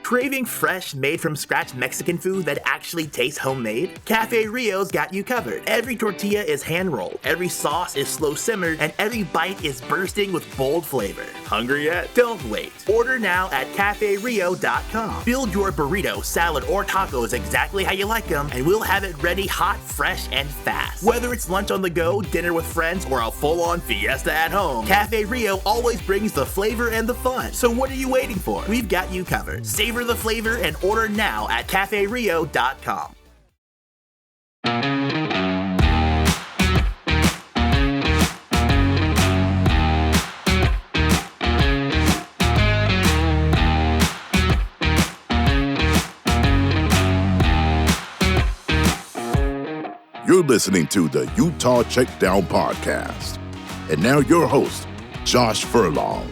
Craving fresh, made-from-scratch Mexican food that actually tastes homemade? Cafe Rio's got you covered. Every tortilla is hand-rolled, every sauce is slow-simmered, and every bite is bursting with bold flavor. Hungry yet? Don't wait. Order now at CafeRio.com. Build your burrito, salad, or tacos exactly how you like them, and we'll have it ready hot, fresh, and fast. Whether it's lunch on the go, dinner with friends, or a full-on fiesta at home, Cafe Rio always brings the flavor and the fun. So what are you waiting for? We've got you covered. Savor the flavor and order now at CafeRio.com. You're listening to the Utah Checkdown podcast. And now your host, Josh Furlong.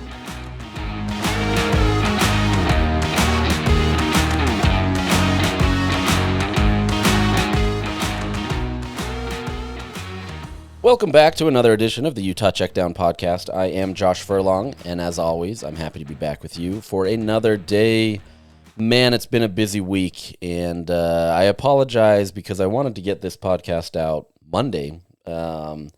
Welcome back to another edition of the Utah Checkdown podcast. I am Josh Furlong, and as always, I'm happy to be back with you for another day. Man, it's been a busy week, and I apologize because I wanted to get this podcast out Monday, and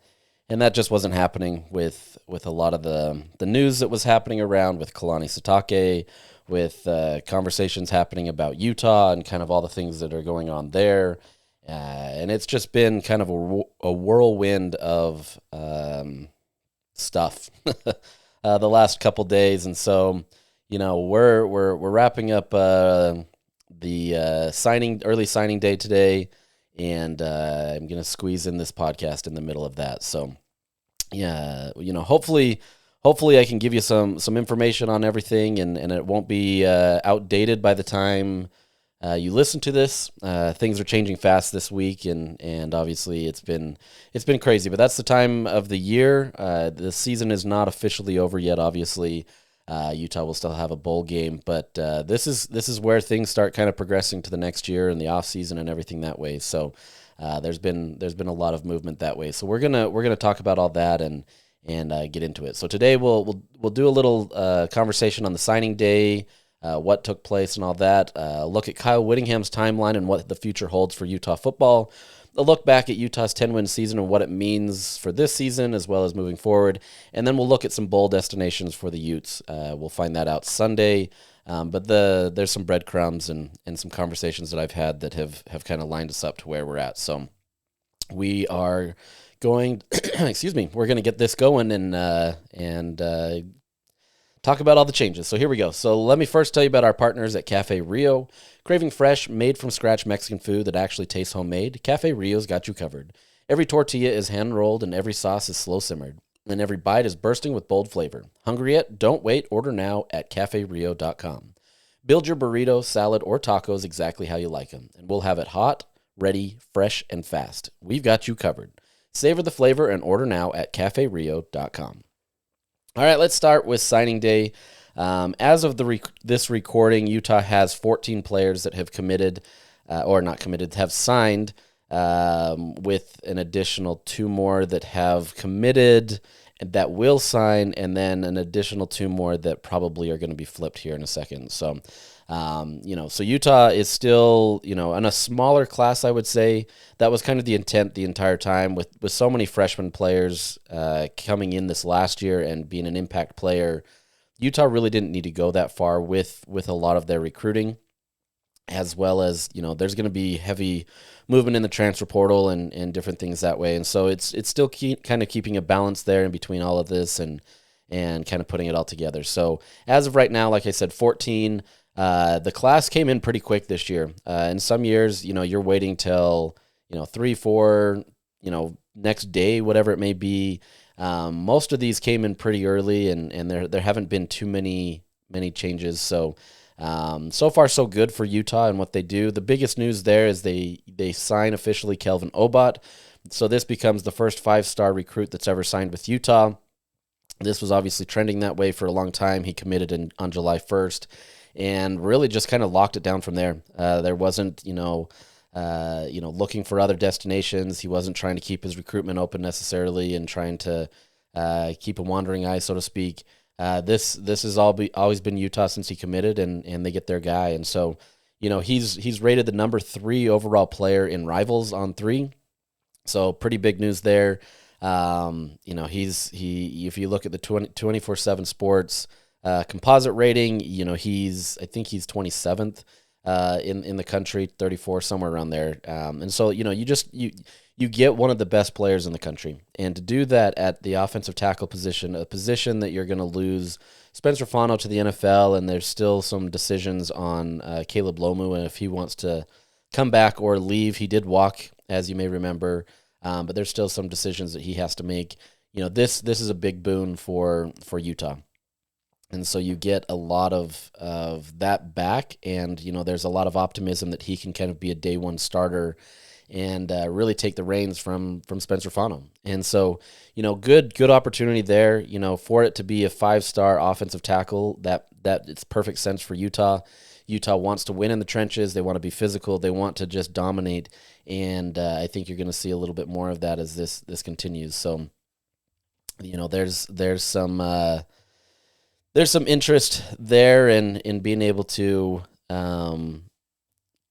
that just wasn't happening with a lot of the news that was happening around with Kalani Sitake, with conversations happening about Utah and kind of all the things that are going on there. And it's just been kind of a whirlwind of stuff the last couple days, and so we're wrapping up the early signing day today, and I'm gonna squeeze in this podcast in the middle of that. So yeah, hopefully I can give you some information on everything, and it won't be outdated by the time you listen to this. Things are changing fast this week, and obviously it's been crazy. But that's the time of the year. The season is not officially over yet. Obviously, Utah will still have a bowl game, but this is where things start kind of progressing to the next year and the off season and everything that way. So there's been a lot of movement that way. So we're gonna talk about all that and get into it. So today we'll do a little conversation on the signing day. What took place and all that. Look at Kyle Whittingham's timeline and what the future holds for Utah football. A look back at Utah's 10-win season and what it means for this season as well as moving forward. And then we'll look at some bowl destinations for the Utes. We'll find that out Sunday. But there's some breadcrumbs and some conversations that I've had that have kind of lined us up to where we're at. So we are going, we're going to get this going and talk about all the changes. So here we go. So let me first tell you about our partners at Cafe Rio. Craving fresh, made-from-scratch Mexican food that actually tastes homemade? Cafe Rio's got you covered. Every tortilla is hand-rolled and every sauce is slow-simmered. And every bite is bursting with bold flavor. Hungry yet? Don't wait. Order now at CafeRio.com. Build your burrito, salad, or tacos exactly how you like them. And we'll have it hot, ready, fresh, and fast. We've got you covered. Savor the flavor and order now at CafeRio.com. All right, let's start with signing day. As of this recording, Utah has 14 players that have committed, have signed, with an additional 2 more that have committed and that will sign, and then an additional 2 more that probably are going to be flipped here in a second. So, so Utah is still, in a smaller class, I would say. That was kind of the intent the entire time with so many freshman players coming in this last year and being an impact player. Utah really didn't need to go that far with a lot of their recruiting, as well as, there's going to be heavy movement in the transfer portal and different things that way. And so it's still kind of keeping a balance there in between all of this and kind of putting it all together. So as of right now, like I said, 14. The class came in pretty quick this year. In some years, you're waiting till, 3, 4, next day, whatever it may be. Most of these came in pretty early, and there haven't been too many changes. So so far so good for Utah and what they do. The biggest news there is they sign officially Kelvin Obot. So this becomes the first 5-star recruit that's ever signed with Utah. This was obviously trending that way for a long time. He committed on July 1st. And really just kind of locked it down from there. There wasn't, looking for other destinations. He wasn't trying to keep his recruitment open necessarily and trying to keep a wandering eye, so to speak. This has always been Utah since he committed, and they get their guy. And so, he's rated the number 3 overall player in Rivals on 3. So pretty big news there. If you look at the 24/7 Sports composite rating, I think he's 27th in the country, 34, somewhere around there. And so, you get one of the best players in the country. And to do that at the offensive tackle position, a position that you're going to lose Spencer Fano to the NFL, and there's still some decisions on Caleb Lomu and if he wants to come back or leave. He did walk, as you may remember, but there's still some decisions that he has to make. This is a big boon for Utah. And so you get a lot of that back, and, there's a lot of optimism that he can kind of be a day one starter and really take the reins from Spencer Fano. And so, good opportunity there, for it to be a 5-star offensive tackle, that it's perfect sense for Utah. Utah wants to win in the trenches. They want to be physical. They want to just dominate. And I think you're going to see a little bit more of that as this continues. So, there's some interest there in being able to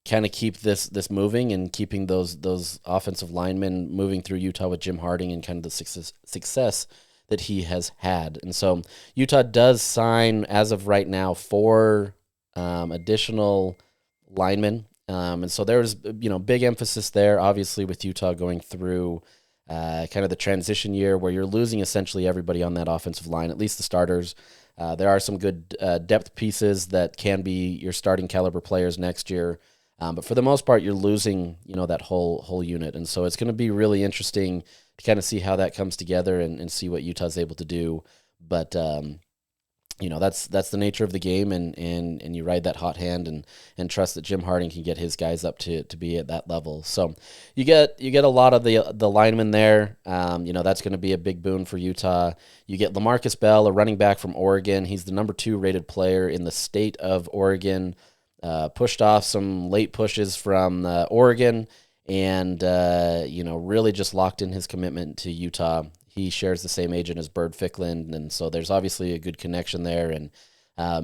kind of keep this moving and keeping those offensive linemen moving through Utah with Jim Harding and kind of the success that he has had. And so Utah does sign, as of right now, 4 additional linemen. And so there's, big emphasis there, obviously, with Utah going through kind of the transition year where you're losing essentially everybody on that offensive line, at least the starters. There are some good depth pieces that can be your starting caliber players next year. But for the most part, you're losing, that whole unit. And so it's going to be really interesting to kind of see how that comes together and see what Utah's able to do. But, that's the nature of the game, and you ride that hot hand and trust that Jim Harding can get his guys up to be at that level. So you get a lot of the linemen there. That's going to be a big boon for Utah. You get LaMarcus Bell, a running back from Oregon. He's the number 2 rated player in the state of Oregon. Pushed off some late pushes from Oregon, and really just locked in his commitment to Utah. He shares the same agent as Bird Fickland, and so there's obviously a good connection there, and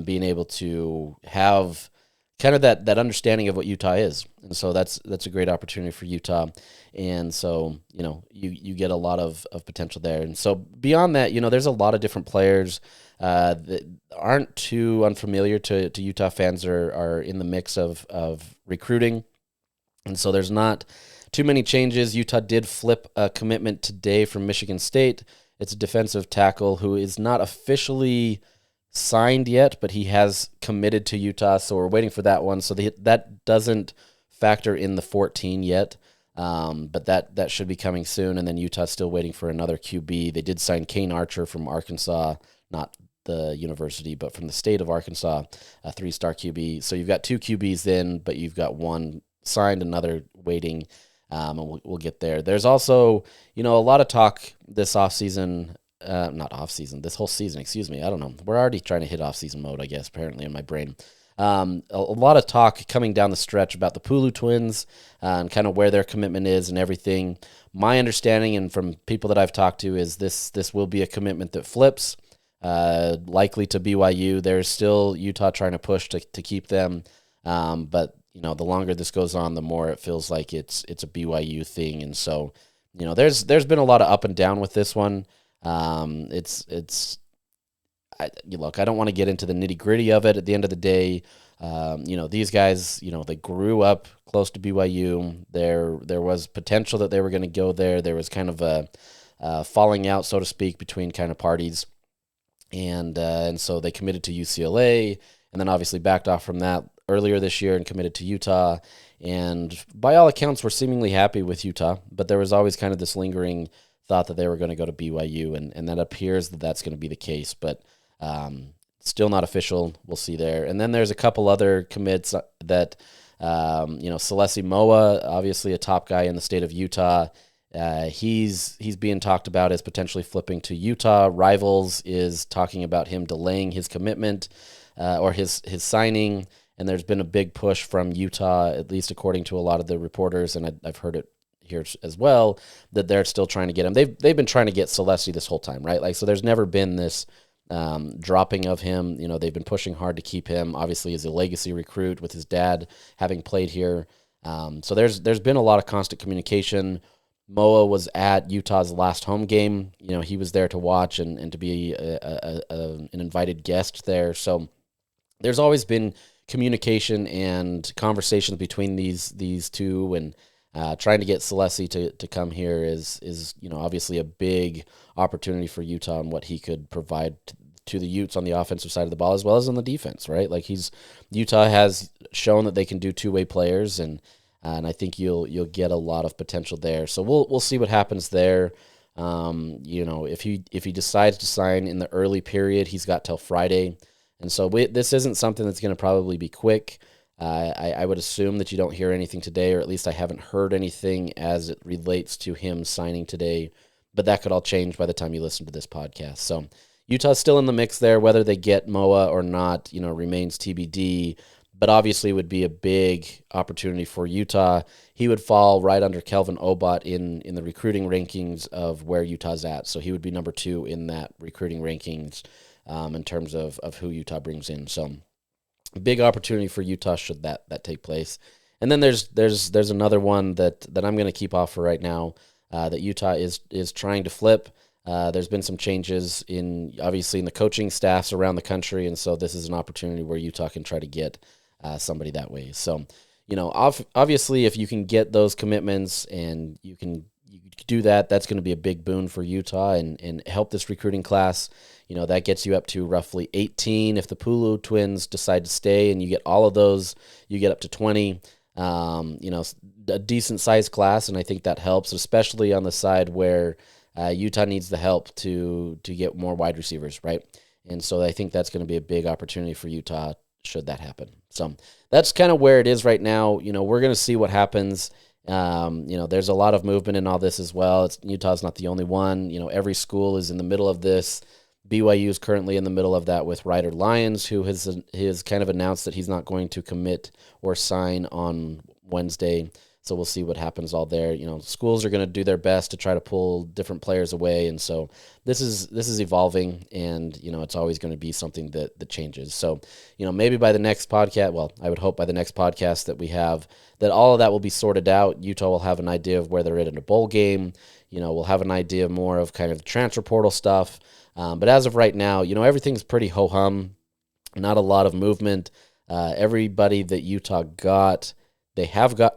being able to have kind of that understanding of what Utah is. And so that's a great opportunity for Utah. And so, you get a lot of potential there. And so beyond that, there's a lot of different players that aren't too unfamiliar to Utah fans are in the mix of recruiting. And so there's not too many changes. Utah did flip a commitment today from Michigan State. It's a defensive tackle who is not officially signed yet, but he has committed to Utah, so we're waiting for that one. So that doesn't factor in the 14 yet, but that should be coming soon. And then Utah's still waiting for another QB. They did sign Kane Archer from Arkansas, not the university, but from the state of Arkansas, a 3-star QB. So you've got 2 QBs in, but you've got one signed, another waiting. And we'll get there. There's also, a lot of talk this offseason, this whole season, excuse me. I don't know. We're already trying to hit off-season mode, I guess, apparently in my brain. A lot of talk coming down the stretch about the Pulu twins and kind of where their commitment is and everything. My understanding, and from people that I've talked to, is this will be a commitment that flips, likely to BYU. There's still Utah trying to push to keep them, but the longer this goes on, the more it feels like it's a BYU thing. And so, there's been a lot of up and down with this one. Look, I don't want to get into the nitty gritty of it. At the end of the day, these guys, they grew up close to BYU. There was potential that they were going to go there. There was kind of a falling out, so to speak, between kind of parties. And so they committed to UCLA, and then obviously backed off from that earlier this year and committed to Utah. And by all accounts, we're seemingly happy with Utah, but there was always kind of this lingering thought that they were going to go to BYU, and that appears that that's going to be the case, but still not official. We'll see there. And then there's a couple other commits that, Celesi Moa, obviously a top guy in the state of Utah. He's being talked about as potentially flipping to Utah. Rivals is talking about him delaying his commitment or his signing. And there's been a big push from Utah, at least according to a lot of the reporters, and I've heard it here as well, that they're still trying to get him. They've been trying to get Celesi this whole time, right? Like, so there's never been this dropping of him. They've been pushing hard to keep him. Obviously, as a legacy recruit with his dad having played here. So there's been a lot of constant communication. Moa was at Utah's last home game. He was there to watch and to be an invited guest there. So there's always been communication and conversations between these two, and trying to get Celesi to come here is obviously a big opportunity for Utah and what he could provide to the Utes on the offensive side of the ball as well as on the defense, right? Like Utah has shown that they can do two-way players, and I think you'll get a lot of potential there. So we'll see what happens there. If he decides to sign in the early period, he's got till Friday. And so this isn't something that's going to probably be quick. I would assume that you don't hear anything today, or at least I haven't heard anything as it relates to him signing today. But that could all change by the time you listen to this podcast. So Utah's still in the mix there. Whether they get Moa or not, remains TBD. But obviously would be a big opportunity for Utah. He would fall right under Kelvin Obot in the recruiting rankings of where Utah's at. So he would be number 2 in that recruiting rankings in terms of who Utah brings in. So big opportunity for Utah should that take place. And then there's another one that I'm going to keep off for right now that Utah is trying to flip. There's been some changes obviously in the coaching staffs around the country, and so this is an opportunity where Utah can try to get somebody that way. So, obviously if you can get those commitments and you do that, that's going to be a big boon for Utah and help this recruiting class. That gets you up to roughly 18. If the Pulu twins decide to stay and you get all of those, you get up to 20. A decent sized class, and I think that helps, especially on the side where Utah needs the help to get more wide receivers, right? And so I think that's going to be a big opportunity for Utah should that happen. So that's kind of where it is right now. We're going to see what happens. There's a lot of movement in all this as well. Utah's not the only one. Every school is in the middle of this. BYU is currently in the middle of that with Ryder Lyons, who has kind of announced that he's not going to commit or sign on Wednesday. So we'll see what happens all there. Schools are going to do their best to try to pull different players away, and so this is evolving, and it's always going to be something that changes. So maybe by the next podcast, well, I would hope by the next podcast that we have, that all of that will be sorted out. Utah will have an idea of where they're at in a bowl game. We'll have an idea more of kind of the transfer portal stuff. But as of right now, everything's pretty ho-hum, not a lot of movement. Everybody that Utah got, they have got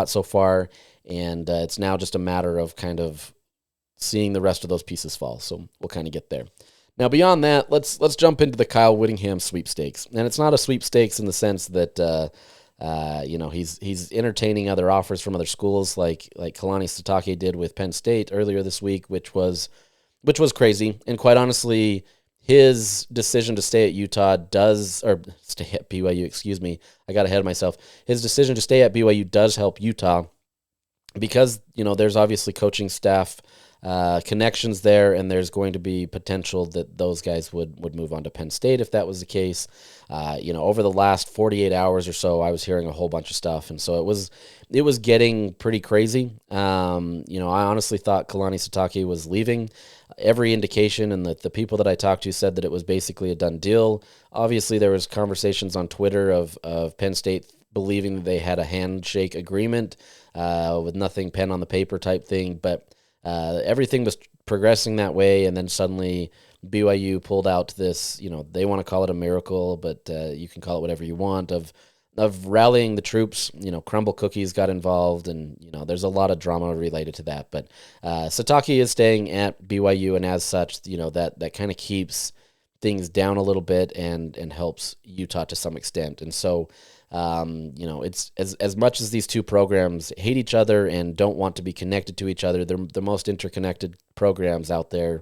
so far, and it's now just a matter of kind of seeing the rest of those pieces fall. So we'll kind of get there. Now, beyond that, let's jump into the Kyle Whittingham sweepstakes. And it's not a sweepstakes in the sense that he's entertaining other offers from other schools like Kalani Sitake did with Penn State earlier this week, which was crazy. And quite honestly, his decision to stay at stay at BYU, excuse me, I got ahead of myself. His decision to stay at BYU does help Utah because, there's obviously coaching staff connections there, and there's going to be potential that those guys would move on to Penn State if that was the case. Over the last 48 hours or so, I was hearing a whole bunch of stuff, and so it was getting pretty crazy. I honestly thought Kalani Sitake was leaving. Every indication and the people that I talked to said that it was basically a done deal. Obviously, there was conversations on Twitter of Penn State believing that they had a handshake agreement with nothing pen on the paper type thing, but everything was progressing that way, and then suddenly BYU pulled out this, they want to call it a miracle, but you can call it whatever you want, of rallying the troops. Crumble Cookies got involved, and there's a lot of drama related to that. But Sitake is staying at BYU, and as such, that kind of keeps things down a little bit and helps Utah to some extent. And so, it's as much as these two programs hate each other and don't want to be connected to each other, they're the most interconnected programs out there.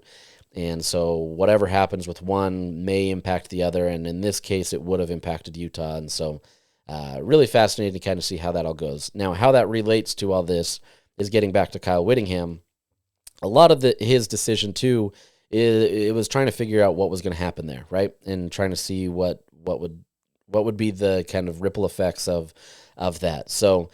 And so whatever happens with one may impact the other, and in this case, it would have impacted Utah. And so really fascinating to kind of see how that all goes. Now, how that relates to all this is getting back to Kyle Whittingham. A lot of his decision, too, it was trying to figure out what was going to happen there, right? And trying to see what would be the kind of ripple effects of that. So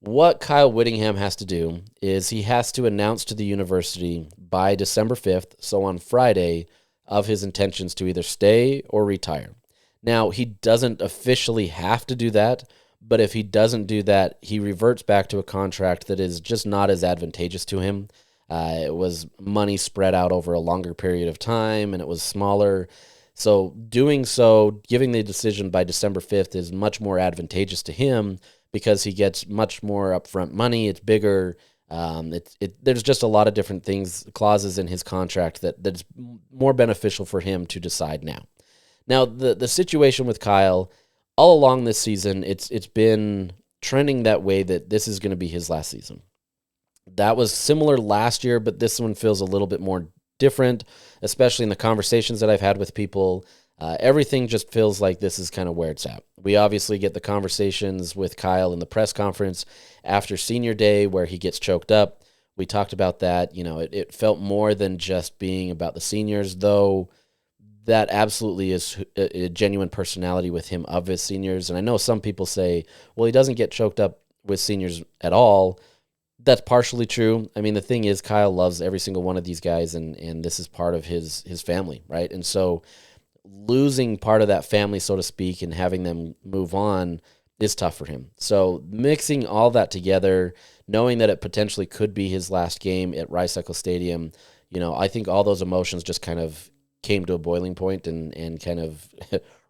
what Kyle Whittingham has to do is he has to announce to the university by December 5th, so on Friday, of his intentions to either stay or retire. Now, he doesn't officially have to do that, but if he doesn't do that, he reverts back to a contract that is just not as advantageous to him. It was money spread out over a longer period of time, and it was smaller. So doing so, giving the decision by December 5th is much more advantageous to him because he gets much more upfront money. It's bigger. There's just a lot of different things, clauses in his contract that's more beneficial for him to decide now. Now, the situation with Kyle, all along this season, it's been trending that way that this is going to be his last season. That was similar last year, but this one feels a little bit more different, especially in the conversations that I've had with people. Everything just feels like this is kind of where it's at. We obviously get the conversations with Kyle in the press conference after senior day where he gets choked up. We talked about that. It felt more than just being about the seniors, though that absolutely is a genuine personality with him of his seniors. And I know some people say, well, he doesn't get choked up with seniors at all. That's partially true. I mean, the thing is, Kyle loves every single one of these guys, and this is part of his family, right? And so losing part of that family, so to speak, and having them move on is tough for him. So mixing all that together, knowing that it potentially could be his last game at Rice-Eccles Stadium, I think all those emotions just kind of came to a boiling point and kind of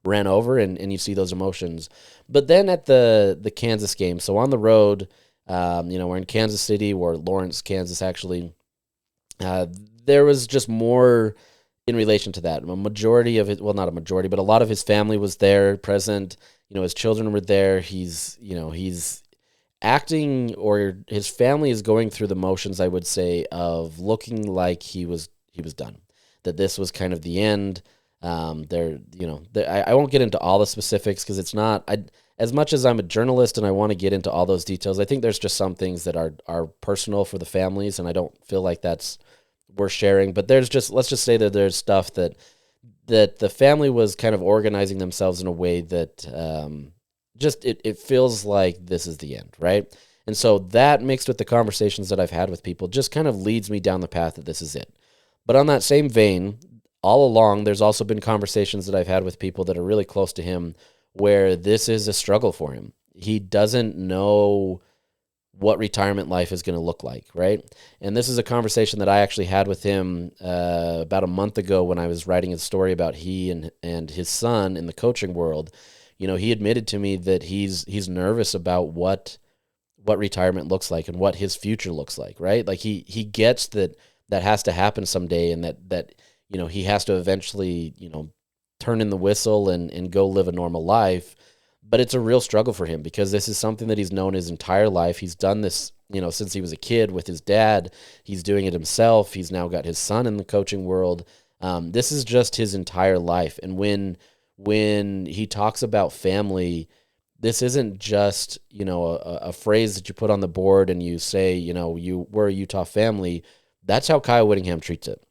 ran over, and you see those emotions. But then at the Kansas game, so on the road, we're in Kansas City, or Lawrence, Kansas, actually. There was just more in relation to that. A majority of it, well, not a majority, but a lot of his family was there, present. His children were there. He's acting, or his family is going through the motions, I would say, of looking like he was done. That this was kind of the end. I won't get into all the specifics because it's not. As much as I'm a journalist and I want to get into all those details, I think there's just some things that are personal for the families, and I don't feel like that's worth sharing. But let's just say that there's stuff that the family was kind of organizing themselves in a way that it feels like this is the end, right? And so that mixed with the conversations that I've had with people just kind of leads me down the path that this is it. But on that same vein, all along, there's also been conversations that I've had with people that are really close to him where this is a struggle for him. He doesn't know what retirement life is going to look like, right? And this is a conversation that I actually had with him about a month ago when I was writing a story about he and his son in the coaching world. He admitted to me that he's nervous about what retirement looks like and what his future looks like, right? Like he gets that has to happen someday, and that he has to eventually turn in the whistle and go live a normal life. But it's a real struggle for him because this is something that he's known his entire life. He's done this, since he was a kid with his dad. He's doing it himself. He's now got his son in the coaching world. This is just his entire life. And when he talks about family, this isn't just, a phrase that you put on the board and you say, we're a Utah family. That's how Kyle Whittingham treats it.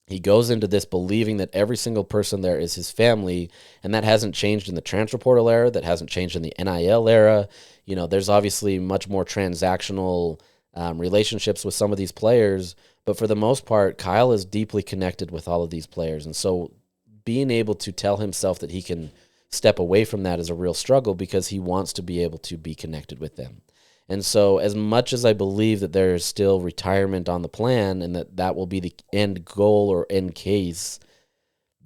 He goes into this believing that every single person there is his family, and that hasn't changed in the transfer portal era. That hasn't changed in the NIL era. There's obviously much more transactional relationships with some of these players, but for the most part, Kyle is deeply connected with all of these players. And so being able to tell himself that he can step away from that is a real struggle because he wants to be able to be connected with them. And so as much as I believe that there is still retirement on the plan and that will be the end goal or end case,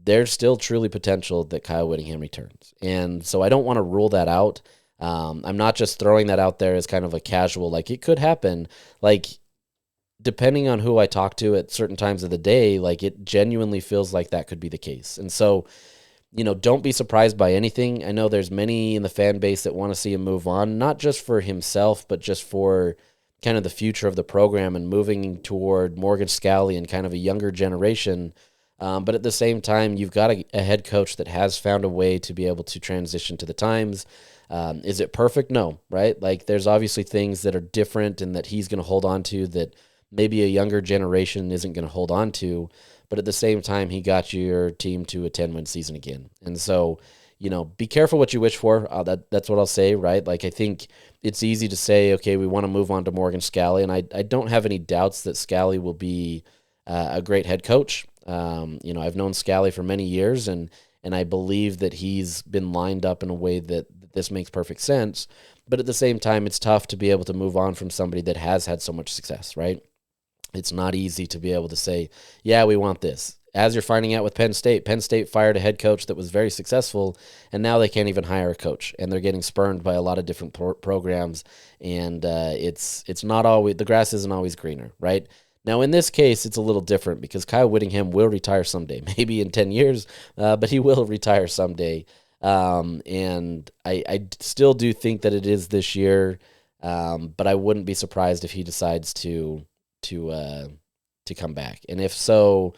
there's still truly potential that Kyle Whittingham returns. And so I don't want to rule that out. I'm not just throwing that out there as kind of a casual, like it could happen. Like depending on who I talk to at certain times of the day, like it genuinely feels like that could be the case. And so don't be surprised by anything. I know there's many in the fan base that want to see him move on, not just for himself, but just for kind of the future of the program and moving toward Morgan Scalley and kind of a younger generation. But at the same time, you've got a head coach that has found a way to be able to transition to the times. Is it perfect? No, right? Like there's obviously things that are different and that he's going to hold on to that maybe a younger generation isn't going to hold on to. But at the same time, he got your team to a 10-win season again. And so, be careful what you wish for. That's what I'll say, right? Like, I think it's easy to say, okay, we want to move on to Morgan Scalley. And I don't have any doubts that Scalley will be a great head coach. I've known Scally for many years, and I believe that he's been lined up in a way that this makes perfect sense. But at the same time, it's tough to be able to move on from somebody that has had so much success, right? It's not easy to be able to say, yeah, we want this. As you're finding out with Penn State fired a head coach that was very successful, and now they can't even hire a coach, and they're getting spurned by a lot of different programs, and it's not always, the grass isn't always greener, right? Now, in this case, it's a little different because Kyle Whittingham will retire someday, maybe in 10 years, but he will retire someday. And I still do think that it is this year, but I wouldn't be surprised if he decides to come back. And if so,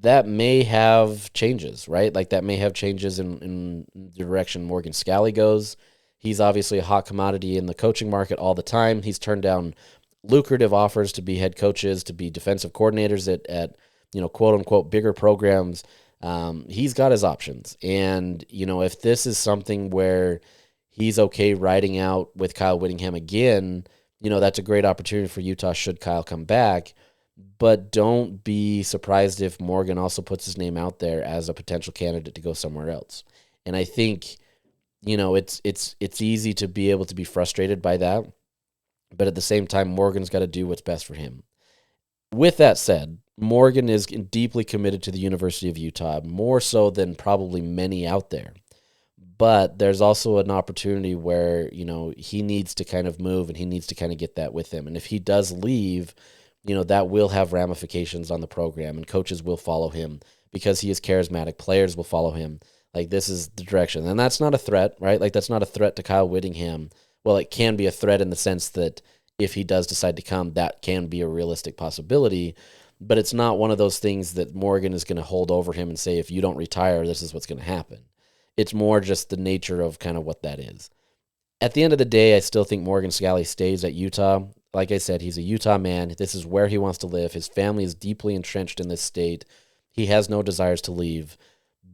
that may have changes, right? Like that may have changes in the direction Morgan Scally goes. He's obviously a hot commodity in the coaching market all the time. He's turned down lucrative offers to be head coaches, to be defensive coordinators at quote unquote bigger programs. He's got his options. And, if this is something where he's okay riding out with Kyle Whittingham again, that's a great opportunity for Utah should Kyle come back. But don't be surprised if Morgan also puts his name out there as a potential candidate to go somewhere else. And I think, it's easy to be able to be frustrated by that. But at the same time, Morgan's got to do what's best for him. With that said, Morgan is deeply committed to the University of Utah, more so than probably many out there. But there's also an opportunity where, he needs to kind of move and he needs to kind of get that with him. And if he does leave, that will have ramifications on the program, and coaches will follow him because he is charismatic. Players will follow him. Like, this is the direction. And that's not a threat, right? Like, that's not a threat to Kyle Whittingham. Well, it can be a threat in the sense that if he does decide to come, that can be a realistic possibility. But it's not one of those things that Morgan is going to hold over him and say, if you don't retire, this is what's going to happen. It's more just the nature of kind of what that is. At the end of the day, I still think Morgan Scally stays at Utah. Like I said, he's a Utah man. This is where he wants to live. His family is deeply entrenched in this state. He has no desires to leave.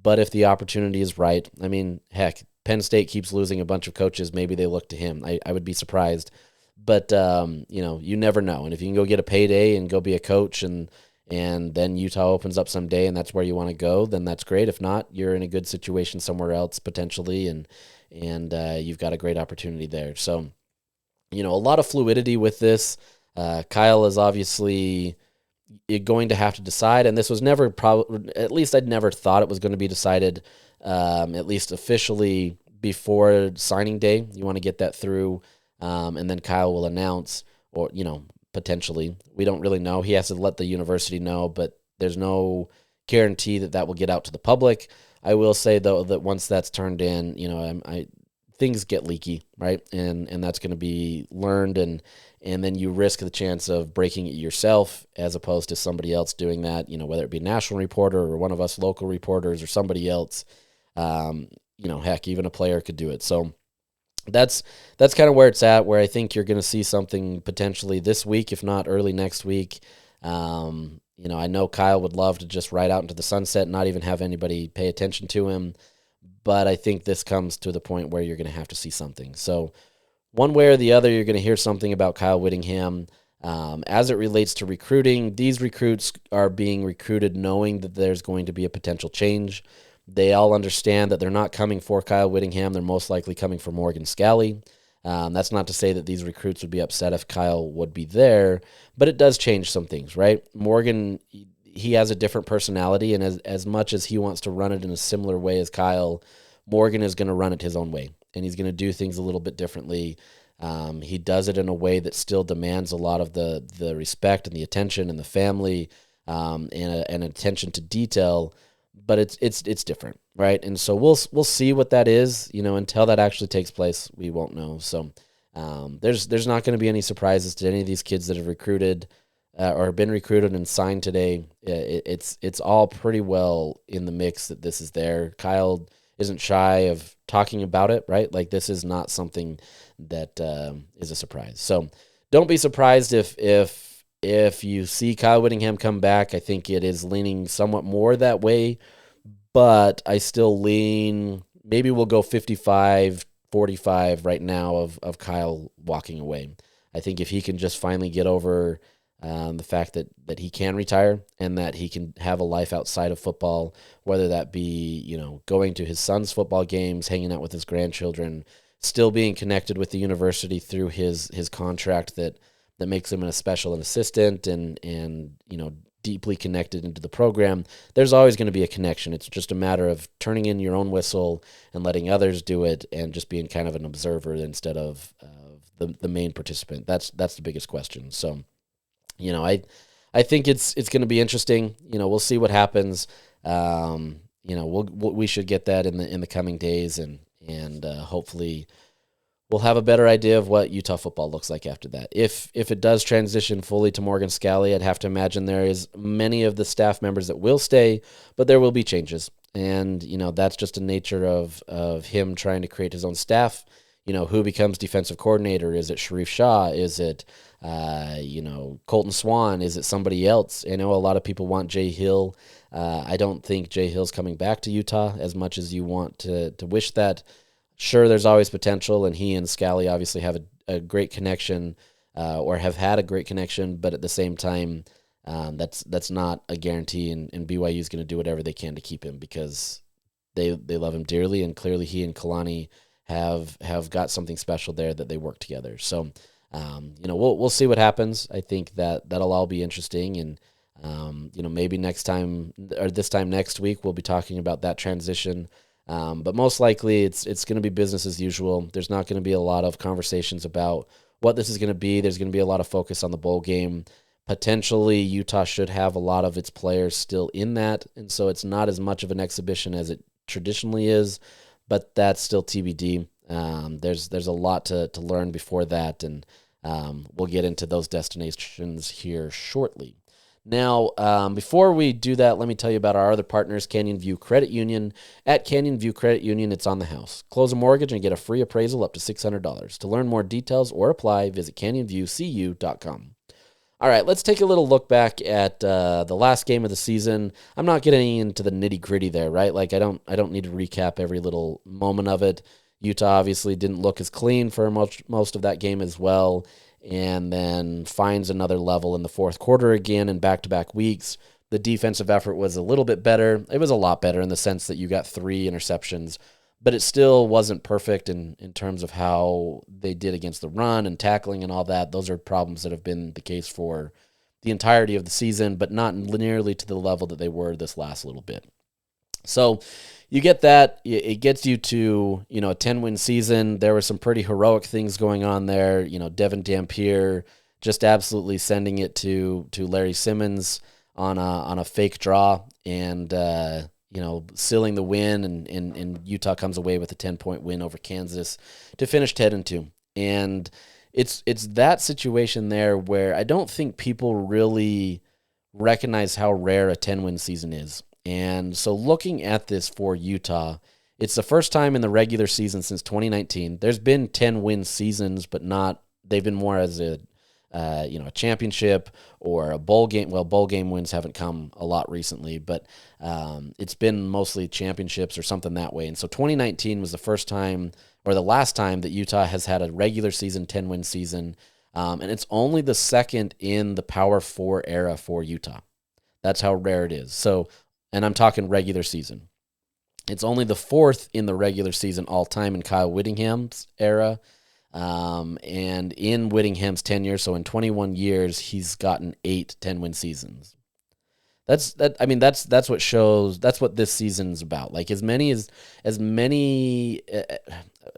But if the opportunity is right, I mean, heck, Penn State keeps losing a bunch of coaches. Maybe they look to him. I would be surprised. But, you never know. And if you can go get a payday and go be a coach and then Utah opens up someday and that's where you want to go, then that's great. If not, you're in a good situation somewhere else potentially, and you've got a great opportunity there. So, a lot of fluidity with this. Kyle is obviously going to have to decide, and this was never at least I'd never thought it was going to be decided, at least officially before signing day. You want to get that through, and then Kyle will announce, or, potentially. We don't really know. He has to let the university know, but there's no guarantee that will get out to the public. I will say, though, that once that's turned in, things get leaky, right? And that's going to be learned, and then you risk the chance of breaking it yourself as opposed to somebody else doing that, whether it be a national reporter or one of us local reporters or somebody else. Heck, even a player could do it. So that's kind of where it's at, where I think you're going to see something potentially this week, if not early next week. I know Kyle would love to just ride out into the sunset and not even have anybody pay attention to him. But I think this comes to the point where you're going to have to see something. So one way or the other, you're going to hear something about Kyle Whittingham. As it relates to recruiting, these recruits are being recruited knowing that there's going to be a potential change. They all understand that they're not coming for Kyle Whittingham. They're most likely coming for Morgan Scally. That's not to say that these recruits would be upset if Kyle would be there, but it does change some things, right? Morgan, he has a different personality, and as much as he wants to run it in a similar way as Kyle, Morgan is going to run it his own way, and he's going to do things a little bit differently. He does it in a way that still demands a lot of the respect and the attention and the family, and attention to detail, but it's different, right? And so we'll see what that is. Until that actually takes place, we won't know. So there's not going to be any surprises to any of these kids that have recruited or been recruited and signed today. It's all pretty well in the mix that this is there. Kyle isn't shy of talking about it, right? Like, this is not something that is a surprise. So don't be surprised if you see Kyle Whittingham come back. I think it is leaning somewhat more that way, but I still lean, maybe we'll go 55-45 right now of Kyle walking away. I think if he can just finally get over the fact that he can retire and that he can have a life outside of football, whether that be, going to his son's football games, hanging out with his grandchildren, still being connected with the university through his contract that makes him a special assistant and deeply connected into the program. There's always going to be a connection. It's just a matter of turning in your own whistle and letting others do it and just being kind of an observer instead of the main participant. That's the biggest question. So, I think it's going to be interesting. We'll see what happens. We should get that in the coming days, and hopefully we'll have a better idea of what Utah football looks like after that. If it does transition fully to Morgan Scalley, I'd have to imagine there is many of the staff members that will stay, but there will be changes. And, that's just the nature of him trying to create his own staff. Who becomes defensive coordinator? Is it Sharif Shah? Is it, Colton Swan? Is it somebody else? I know a lot of people want Jay Hill. I don't think Jay Hill's coming back to Utah as much as you want to wish that. Sure, there's always potential, and he and Scalley obviously have a great connection or have had a great connection, but at the same time, that's not a guarantee, and BYU is going to do whatever they can to keep him because they love him dearly, and clearly he and Kalani have got something special there that they work together. So, we'll see what happens. I think that'll all be interesting, and maybe next time or this time next week we'll be talking about that transition. But most likely it's going to be business as usual. There's not going to be a lot of conversations about what this is going to be. There's going to be a lot of focus on the bowl game. Potentially Utah should have a lot of its players still in that, and so it's not as much of an exhibition as it traditionally is, but that's still TBD. There's a lot to learn before that, and we'll get into those destinations here shortly. Now, before we do that, let me tell you about our other partners, Canyon View Credit Union. At Canyon View Credit Union, it's on the house. Close a mortgage and get a free appraisal up to $600. To learn more details or apply, visit canyonviewcu.com. All right, let's take a little look back at the last game of the season. I'm not getting into the nitty-gritty there, right? Like I don't need to recap every little moment of it. Utah obviously didn't look as clean for most of that game as well, and then finds another level in the fourth quarter again in back-to-back weeks. The defensive effort was a little bit better. It was a lot better in the sense that you got 3 interceptions, but it still wasn't perfect in terms of how they did against the run and tackling and all that. Those are problems that have been the case for the entirety of the season, but not nearly to the level that they were this last little bit. So you get that. It gets you to, a 10-win season. There were some pretty heroic things going on there. Devin Dampier just absolutely sending it to Larry Simmons on a fake draw and, sealing the win, and Utah comes away with a 10-point win over Kansas to finish 10-2. And it's that situation there where I don't think people really recognize how rare a 10-win season is. And so looking at this for Utah, it's the first time in the regular season since 2019. There's been 10-win seasons, but they've been more as a championship or a bowl game. Well, bowl game wins haven't come a lot recently, but it's been mostly championships or something that way. And so 2019 was the first time or the last time that Utah has had a regular season 10-win season. And it's only the second in the Power 4 era for Utah. That's how rare it is. So, and I'm talking regular season. It's only the 4th in the regular season all time in Kyle Whittingham's era. And in Whittingham's tenure, so in 21 years, he's gotten 8 10-win seasons. That's what shows. That's what this season's about. Like as many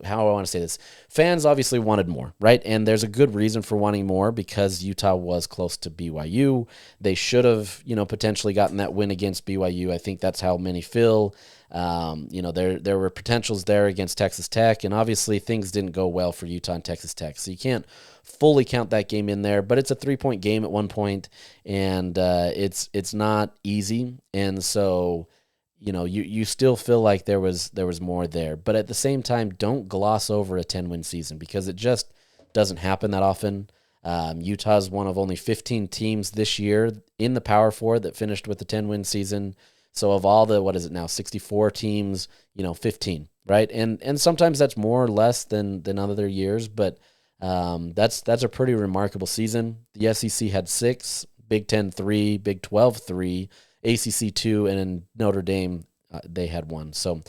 how I want to say this. Fans obviously wanted more, right? And there's a good reason for wanting more because Utah was close to BYU. They should have, potentially gotten that win against BYU. I think that's how many feel. There were potentials there against Texas Tech, and obviously things didn't go well for Utah and Texas Tech. So you can't fully count that game in there, but it's a 3-point game at one point, and it's not easy. And so, you still feel like there was more there. But at the same time, don't gloss over a 10-win season because it just doesn't happen that often. Utah's one of only 15 teams this year in the Power 4 that finished with a 10-win season. So of all the, 64 teams, 15, right? And sometimes that's more or less than other years, but That's a pretty remarkable season. The SEC had 6, Big Ten 3, Big 12 3, ACC 2, and in Notre Dame they had 1. So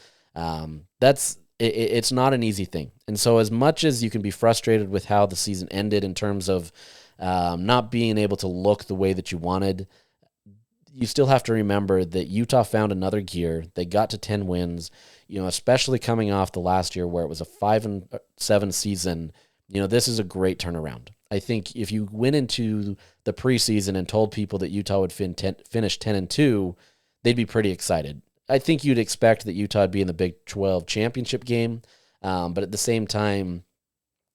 it's not an easy thing. And so as much as you can be frustrated with how the season ended in terms of not being able to look the way that you wanted, you still have to remember that Utah found another gear. They got to 10 wins, especially coming off the last year where it was a 5-7 season. This is a great turnaround. I think if you went into the preseason and told people that Utah would finish 10-2, they'd be pretty excited. I think you'd expect that Utah would be in the Big 12 championship game, but at the same time,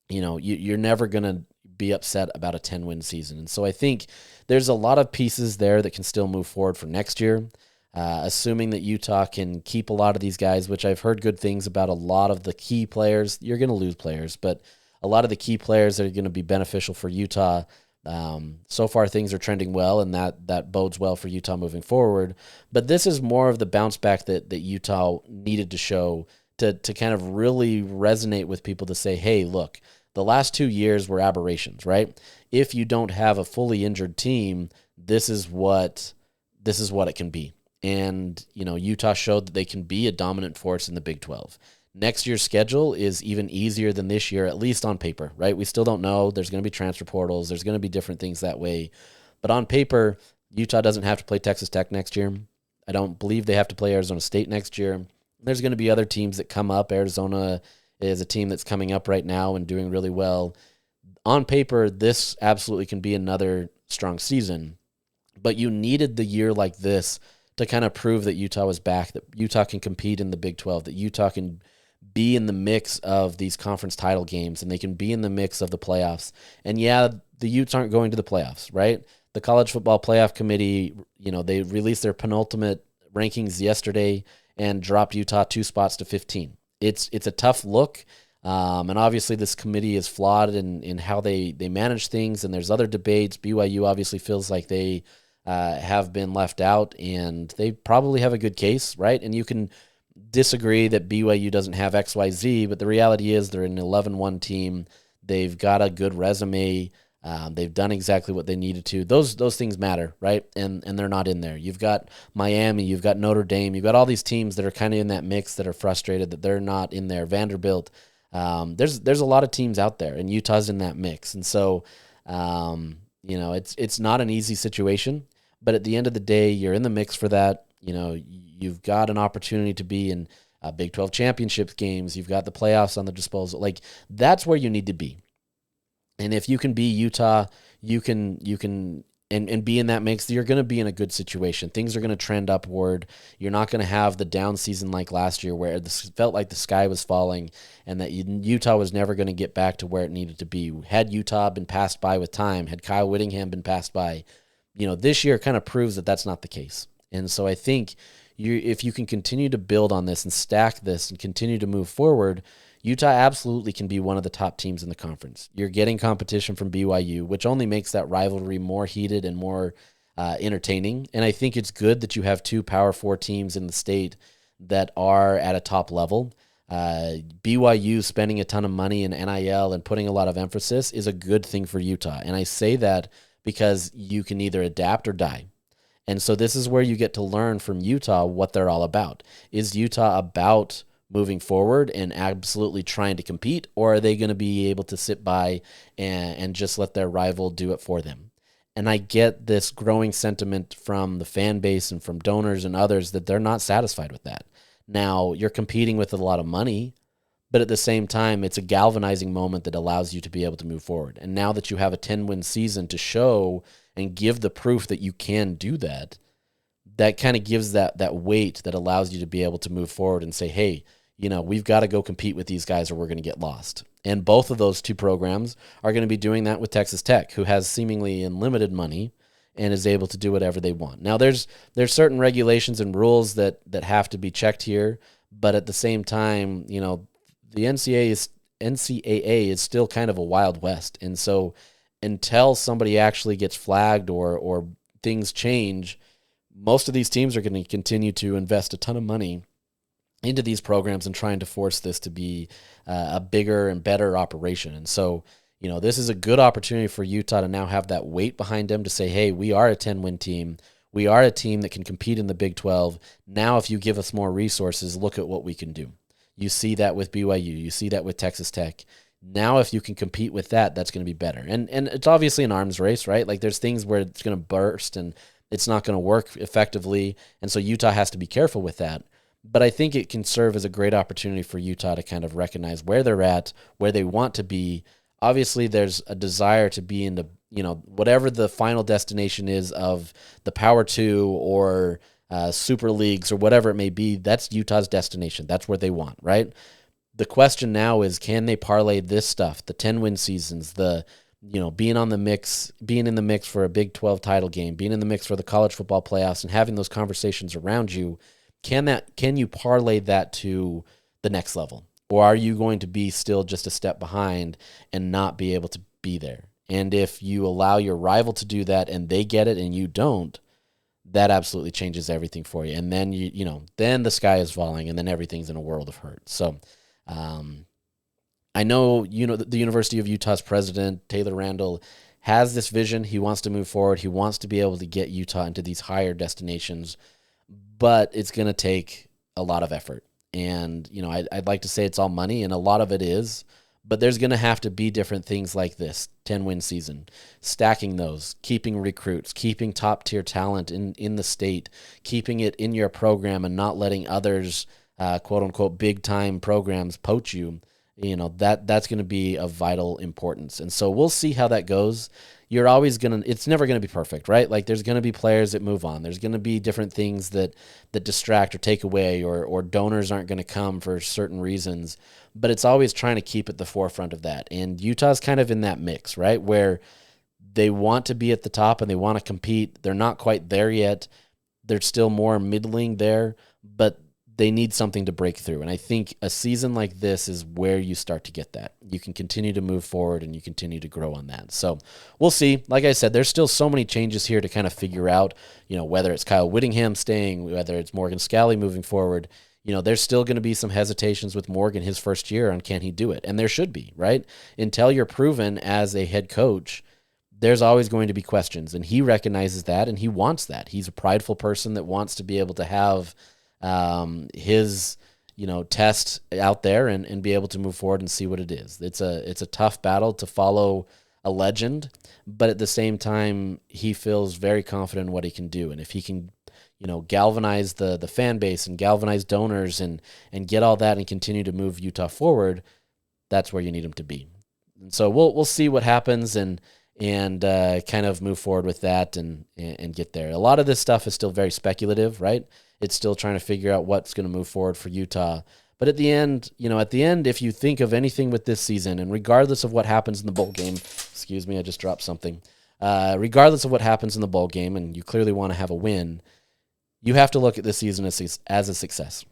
you're never going to be upset about a 10-win season. And so I think there's a lot of pieces there that can still move forward for next year, assuming that Utah can keep a lot of these guys, which I've heard good things about a lot of the key players. You're going to lose players, but a lot of the key players that are going to be beneficial for Utah. So far, things are trending well, and that bodes well for Utah moving forward. But this is more of the bounce back that Utah needed to show to kind of really resonate with people to say, hey, look, the last 2 years were aberrations, right? If you don't have a fully injured team, this is what it can be. And, Utah showed that they can be a dominant force in the Big 12. Next year's schedule is even easier than this year, at least on paper, right? We still don't know. There's going to be transfer portals. There's going to be different things that way. But on paper, Utah doesn't have to play Texas Tech next year. I don't believe they have to play Arizona State next year. There's going to be other teams that come up. Arizona is a team that's coming up right now and doing really well. On paper, this absolutely can be another strong season. But you needed the year like this to kind of prove that Utah was back, that Utah can compete in the Big 12, that Utah can be in the mix of these conference title games, and they can be in the mix of the playoffs. And yeah, the Utes aren't going to the playoffs, right? The College Football Playoff Committee, they released their penultimate rankings yesterday and dropped Utah 2 spots to 15. It's a tough look, and obviously this committee is flawed in how they manage things, and there's other debates. BYU obviously feels like they have been left out, and they probably have a good case, right? And you can disagree that BYU doesn't have XYZ, but the reality is they're an 11-1 team. They've got a good resume. They've done exactly what they needed to. Those things matter, right? And they're not in there. You've got Miami, you've got Notre Dame, you've got all these teams that are kind of in that mix that are frustrated that they're not in there. Vanderbilt. There's a lot of teams out there, and Utah's in that mix. And so, it's not an easy situation, but at the end of the day, you're in the mix for that. You've got an opportunity to be in Big 12 championship games. You've got the playoffs on the disposal. Like, that's where you need to be. And if you can be Utah, you can and be in that mix, you're going to be in a good situation. Things are going to trend upward. You're not going to have the down season like last year where it felt like the sky was falling and that Utah was never going to get back to where it needed to be. Had Utah been passed by with time, had Kyle Whittingham been passed by, this year kind of proves that that's not the case. And so I think if you can continue to build on this and stack this and continue to move forward, Utah absolutely can be one of the top teams in the conference. You're getting competition from BYU, which only makes that rivalry more heated and more entertaining. And I think it's good that you have 2 Power 4 teams in the state that are at a top level. BYU spending a ton of money in NIL and putting a lot of emphasis is a good thing for Utah. And I say that because you can either adapt or die. And so this is where you get to learn from Utah what they're all about. Is Utah about moving forward and absolutely trying to compete, or are they going to be able to sit by and just let their rival do it for them? And I get this growing sentiment from the fan base and from donors and others that they're not satisfied with that. Now, you're competing with a lot of money, but at the same time, it's a galvanizing moment that allows you to be able to move forward. And now that you have a 10-win season to show and give the proof that you can do that, that kind of gives that weight that allows you to be able to move forward and say, hey, we've got to go compete with these guys or we're going to get lost. And both of those 2 programs are going to be doing that with Texas Tech, who has seemingly unlimited money and is able to do whatever they want. Now, there's certain regulations and rules that have to be checked here, but at the same time, the NCAA is still kind of a Wild West. And so until somebody actually gets flagged or things change, most of these teams are going to continue to invest a ton of money into these programs and trying to force this to be a bigger and better operation. And so this is a good opportunity for Utah to now have that weight behind them to say, hey, we are a 10-win team. We are a team that can compete in the Big 12. Now, if you give us more resources, look at what we can do. You see that with BYU. You see that with Texas Tech. Now, if you can compete with that, that's going to be better. And it's obviously an arms race, right? Like there's things where it's going to burst and it's not going to work effectively. And so Utah has to be careful with that. But I think it can serve as a great opportunity for Utah to kind of recognize where they're at, where they want to be. Obviously, there's a desire to be in the, whatever the final destination is of the Power 2 or Super Leagues or whatever it may be. That's Utah's destination. That's where they want, right? The question now is, can they parlay this stuff, the 10-win seasons, the being in the mix for a Big 12 title game, being in the mix for the college football playoffs, and having those conversations around you? Can you parlay that to the next level? Or are you going to be still just a step behind and not be able to be there? And if you allow your rival to do that and they get it and you don't, that absolutely changes everything for you. And then then the sky is falling and then everything's in a world of hurt. So I know the University of Utah's president, Taylor Randall, has this vision. He wants to move forward. He wants to be able to get Utah into these higher destinations, but it's going to take a lot of effort. And, I'd like to say it's all money, and a lot of it is, but there's going to have to be different things like this 10-win season, stacking those, keeping recruits, keeping top-tier talent in the state, keeping it in your program and not letting others, quote-unquote, big-time programs poach you. That's going to be of vital importance. And so we'll see how that goes. It's never going to be perfect, right? Like there's going to be players that move on. There's going to be different things that distract or take away, or donors aren't going to come for certain reasons, but it's always trying to keep at the forefront of that. And Utah's kind of in that mix, right? Where they want to be at the top and they want to compete. They're not quite there yet. They're still more middling there, but they need something to break through. And I think a season like this is where you start to get that. You can continue to move forward and you continue to grow on that. So we'll see. Like I said, there's still so many changes here to kind of figure out, whether it's Kyle Whittingham staying, whether it's Morgan Scalley moving forward. There's still going to be some hesitations with Morgan his first year on can he do it? And there should be, right? Until you're proven as a head coach, there's always going to be questions. And he recognizes that and he wants that. He's a prideful person that wants to be able to have his test out there and be able to move forward and see what it is. It's a tough battle to follow a legend, but at the same time he feels very confident in what he can do. And if he can galvanize the fan base and galvanize donors and get all that and continue to move Utah forward, that's where you need him to be. And so we'll see what happens and kind of move forward with that and get there. A lot of this stuff is still very speculative, right? It's still trying to figure out what's going to move forward for Utah. But at the end, if you think of anything with this season, and regardless of what happens in the bowl game, excuse me, I just dropped something. Regardless of what happens in the bowl game, and you clearly want to have a win, you have to look at this season as a success.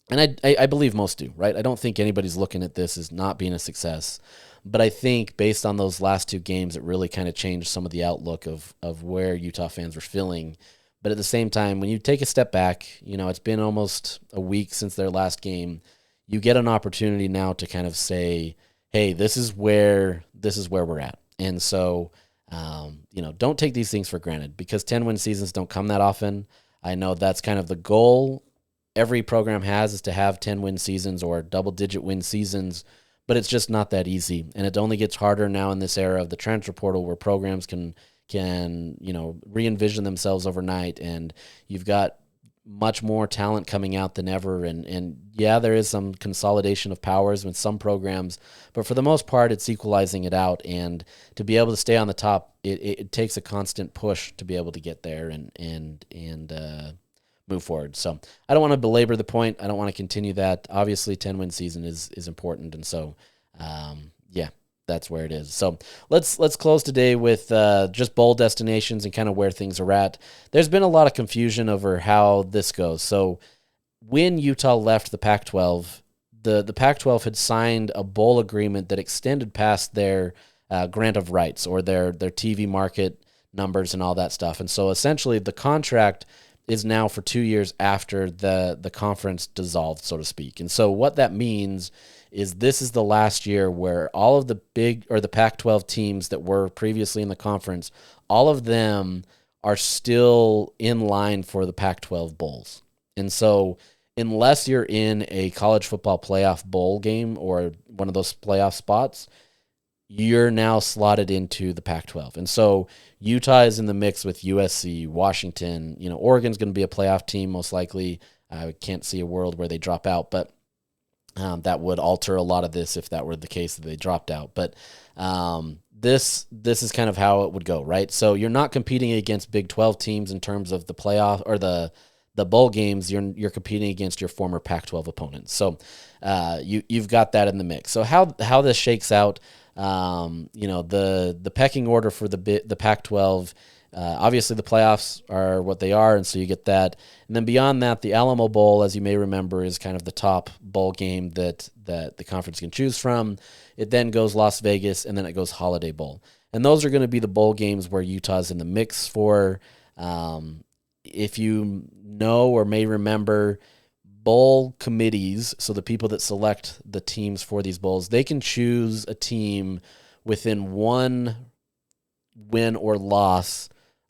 And I believe most do, right? I don't think anybody's looking at this as not being a success. But I think based on those last two games, it really kind of changed some of the outlook of where Utah fans were feeling. But at the same time, when you take a step back, it's been almost a week since their last game. You get an opportunity now to kind of say, hey, this is where we're at. And so, don't take these things for granted because 10-win seasons don't come that often. I know that's kind of the goal every program has is to have 10-win seasons or double-digit win seasons, but it's just not that easy. And it only gets harder now in this era of the transfer portal where programs can re-envision themselves overnight, and you've got much more talent coming out than ever. And yeah, there is some consolidation of powers with some programs, but for the most part, it's equalizing it out. And to be able to stay on the top, it takes a constant push to be able to get there and move forward. So I don't want to belabor the point. I don't want to continue that. Obviously, 10-win season is important. And so, that's where it is. So let's close today with just bowl destinations and kind of where things are at. There's been a lot of confusion over how this goes. So when Utah left the Pac-12, the Pac-12 had signed a bowl agreement that extended past their grant of rights or their TV market numbers and all that stuff. And so essentially the contract is now for 2 years after the conference dissolved, so to speak. And so what that means is this is the last year where all of the the Pac-12 teams that were previously in the conference, all of them are still in line for the Pac-12 bowls. And so unless you're in a college football playoff bowl game or one of those playoff spots, you're now slotted into the Pac-12. And so Utah is in the mix with USC, Washington. Oregon's going to be a playoff team most likely. I can't see a world where they drop out, but that would alter a lot of this if that were the case that they dropped out. But this is kind of how it would go, right? So you're not competing against Big 12 teams in terms of the playoff or the bowl games. You're competing against your former Pac-12 opponents. So you've got that in the mix. So how this shakes out, the pecking order for the Pac-12. Obviously, the playoffs are what they are, and so you get that. And then beyond that, the Alamo Bowl, as you may remember, is kind of the top bowl game that the conference can choose from. It then goes Las Vegas, and then it goes Holiday Bowl. And those are going to be the bowl games where Utah's in the mix for. If you know or may remember, bowl committees, so the people that select the teams for these bowls, they can choose a team within one win or loss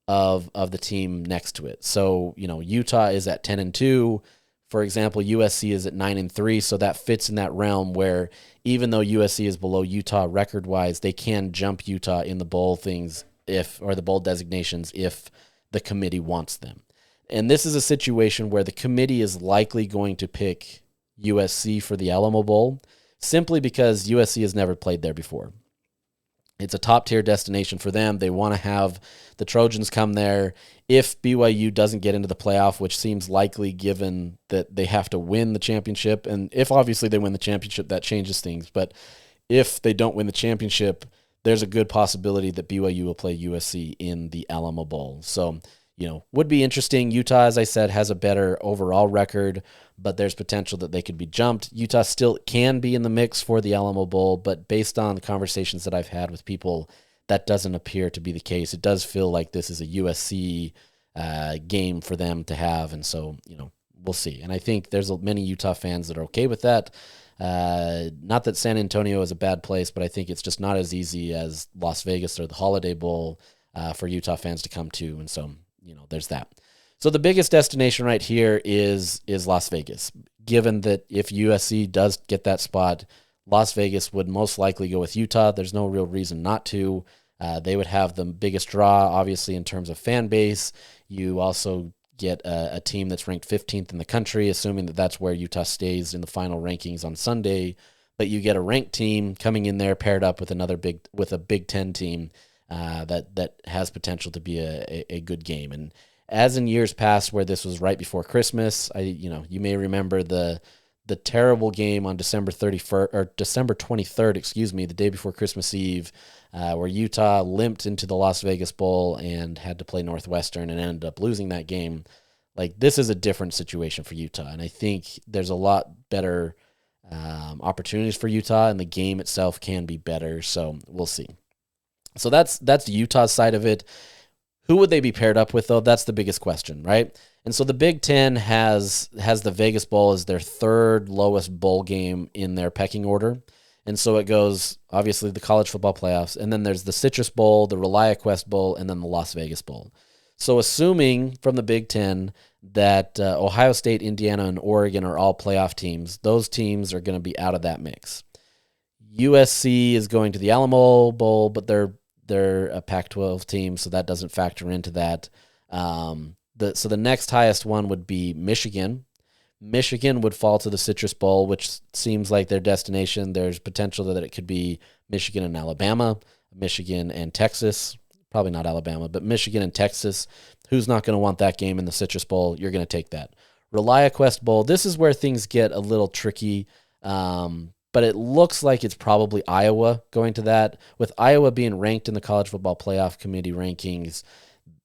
of the team next to it. So, Utah is at 10-2. For example, USC is at 9-3. So that fits in that realm where even though USC is below Utah record-wise, they can jump Utah in the bowl things or the bowl designations if the committee wants them. And this is a situation where the committee is likely going to pick USC for the Alamo Bowl simply because USC has never played there before. It's a top-tier destination for them. They want to have the Trojans come there. If BYU doesn't get into the playoff, which seems likely given that they have to win the championship, and if obviously they win the championship, that changes things. But if they don't win the championship, there's a good possibility that BYU will play USC in the Alamo Bowl. So, would be interesting. Utah, as I said, has a better overall record, but there's potential that they could be jumped. Utah still can be in the mix for the Alamo Bowl, but based on the conversations that I've had with people, that doesn't appear to be the case. It does feel like this is a USC game for them to have, and so, we'll see. And I think there's many Utah fans that are okay with that. Not that San Antonio is a bad place, but I think it's just not as easy as Las Vegas or the Holiday Bowl for Utah fans to come to, and so there's that. So the biggest destination right here is Las Vegas, given that if USC does get that spot, Las Vegas would most likely go with Utah. There's no real reason not to. They would have the biggest draw, obviously, in terms of fan base. You also get a team that's ranked 15th in the country, assuming that that's where Utah stays in the final rankings on Sunday. But you get a ranked team coming in there paired up with a Big Ten team that has potential to be a good game. And as in years past where this was right before Christmas, you may remember the terrible game on December 23rd, the day before Christmas Eve, where Utah limped into the Las Vegas Bowl and had to play Northwestern and ended up losing that game. Like, this is a different situation for Utah, and I think there's a lot better opportunities for Utah, and the game itself can be better, so we'll see. So that's Utah's side of it. Who would they be paired up with, though? That's the biggest question, right? And so the Big Ten has the Vegas Bowl as their third lowest bowl game in their pecking order. And so it goes, obviously, the college football playoffs, and then there's the Citrus Bowl, the ReliaQuest Bowl, and then the Las Vegas Bowl. So assuming from the Big Ten that Ohio State, Indiana, and Oregon are all playoff teams, those teams are going to be out of that mix. USC is going to the Alamo Bowl, but they're a Pac-12 team, so that doesn't factor into that. So the next highest one would be Michigan. Michigan would fall to the Citrus Bowl, which seems like their destination. There's potential that it could be Michigan and Alabama, Michigan and Texas. Probably not Alabama, but Michigan and Texas. Who's not going to want that game in the Citrus Bowl? You're going to take that. ReliaQuest Bowl, this is where things get a little tricky. But it looks like it's probably Iowa going to that. With Iowa being ranked in the College Football Playoff Committee rankings,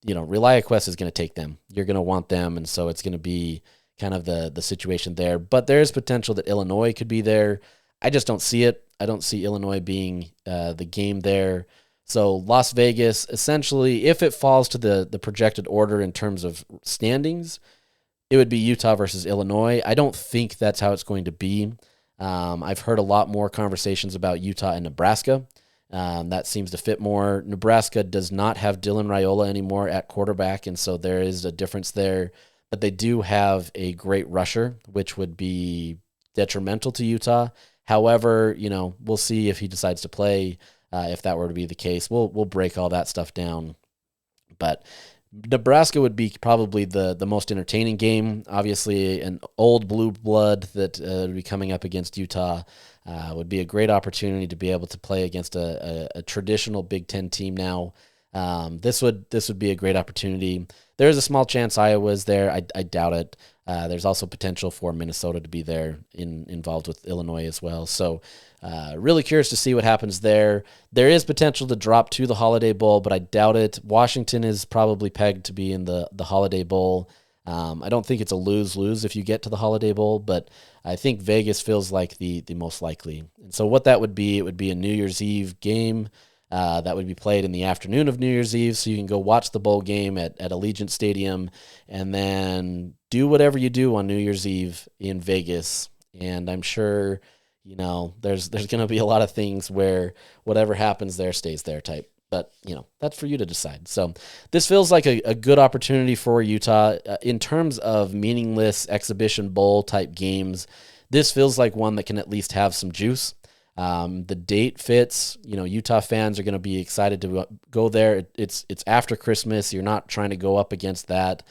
ReliaQuest is going to take them. You're going to want them, and so it's going to be kind of the situation there. But there is potential that Illinois could be there. I just don't see it. I don't see Illinois being the game there. So Las Vegas, essentially, if it falls to the projected order in terms of standings, it would be Utah versus Illinois. I don't think that's how it's going to be. I've heard a lot more conversations about Utah and Nebraska. That seems to fit more. Nebraska does not have Dylan Raiola anymore at quarterback, and so there is a difference there. But they do have a great rusher, which would be detrimental to Utah. However, we'll see if he decides to play. If that were to be the case, we'll break all that stuff down. But Nebraska would be probably the most entertaining game. Obviously, an old blue blood that would be coming up against Utah would be a great opportunity to be able to play against a traditional Big Ten team now. This would be a great opportunity. There is a small chance Iowa's there. I doubt it. There's also potential for Minnesota to be there involved with Illinois as well. So really curious to see what happens there. There is potential to drop to the Holiday Bowl, but I doubt it. Washington is probably pegged to be in the Holiday Bowl. I don't think it's a lose-lose if you get to the Holiday Bowl, but I think Vegas feels like the most likely. And so what that would be, it would be a New Year's Eve game that would be played in the afternoon of New Year's Eve, so you can go watch the bowl game at Allegiant Stadium and then do whatever you do on New Year's Eve in Vegas. And I'm sure, there's going to be a lot of things where whatever happens there stays there type. But, that's for you to decide. So this feels like a good opportunity for Utah. In terms of meaningless exhibition bowl type games, this feels like one that can at least have some juice. The date fits. Utah fans are going to be excited to go there. It's after Christmas. You're not trying to go up against that.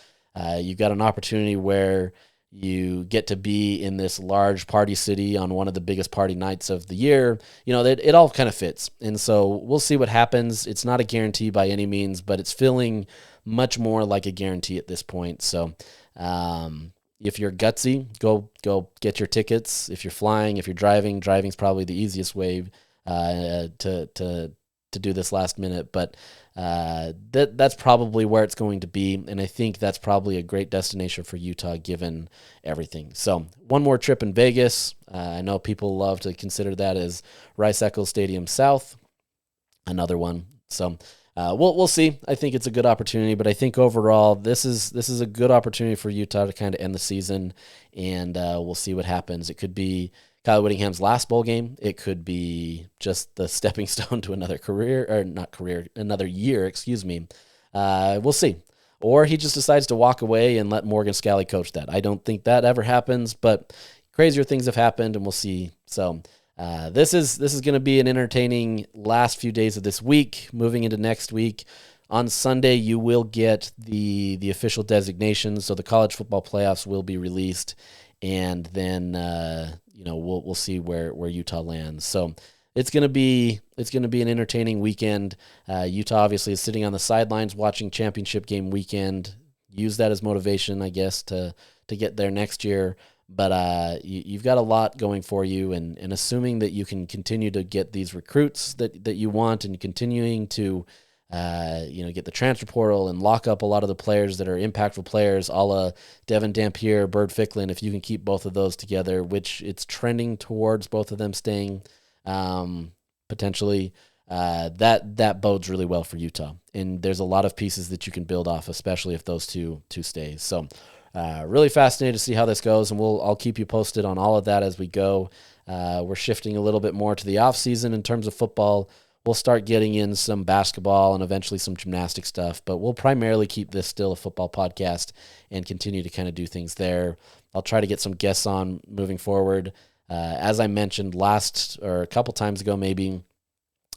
You've got an opportunity where you get to be in this large party city on one of the biggest party nights of the year. It all kind of fits. And so we'll see what happens. It's not a guarantee by any means, but it's feeling much more like a guarantee at this point. So if you're gutsy, go get your tickets. If you're flying, if you're driving's probably the easiest way to do this last minute. But that's probably where it's going to be, and I think that's probably a great destination for Utah given everything. So one more trip in Vegas. I know people love to consider that as Rice-Eccles Stadium South, another one. So we'll see. I think it's a good opportunity, but I think overall this is a good opportunity for Utah to kind of end the season, and we'll see what happens. It could be Kyle Whittingham's last bowl game. It could be just the stepping stone to another another year, excuse me. We'll see. Or he just decides to walk away and let Morgan Scalley coach that. I don't think that ever happens, but crazier things have happened, and we'll see. So this is going to be an entertaining last few days of this week. Moving into next week, on Sunday you will get the official designations. So the college football playoffs will be released, and then we'll see where Utah lands. So it's gonna be an entertaining weekend. Utah obviously is sitting on the sidelines watching championship game weekend. Use that as motivation, I guess, to get there next year. But you've got a lot going for you, and assuming that you can continue to get these recruits that you want, and continuing to get the transfer portal and lock up a lot of the players that are impactful players, a la Devin Dampier, Bird Ficklin. If you can keep both of those together, which it's trending towards both of them staying, potentially, that bodes really well for Utah. And there's a lot of pieces that you can build off, especially if those two stay. So really fascinated to see how this goes, and I'll keep you posted on all of that as we go. We're shifting a little bit more to the off season in terms of football. We'll start getting in some basketball and eventually some gymnastic stuff, but we'll primarily keep this still a football podcast and continue to kind of do things there. I'll try to get some guests on moving forward. As I mentioned a couple times ago, maybe,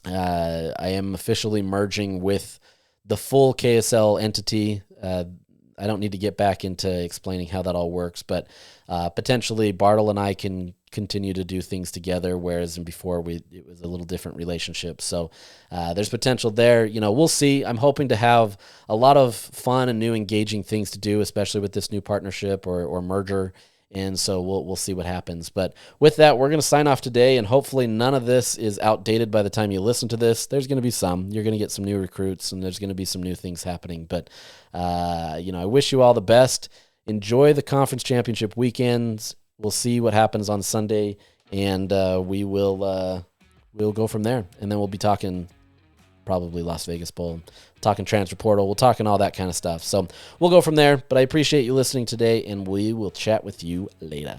I am officially merging with the full KSL entity. I don't need to get back into explaining how that all works, but potentially Bartle and I can continue to do things together, whereas before it was a little different relationship. So there's potential there. We'll see. I'm hoping to have a lot of fun and new engaging things to do, especially with this new partnership or merger. And so we'll see what happens. But with that, we're going to sign off today, and hopefully none of this is outdated by the time you listen to this. There's going to be some. You're going to get some new recruits, and there's going to be some new things happening. But, I wish you all the best. Enjoy the conference championship weekends. We'll see what happens on Sunday, and we'll go from there. And then we'll be talking probably Las Vegas Bowl, talking transfer portal, we'll talking all that kind of stuff. So we'll go from there, but I appreciate you listening today, and we will chat with you later.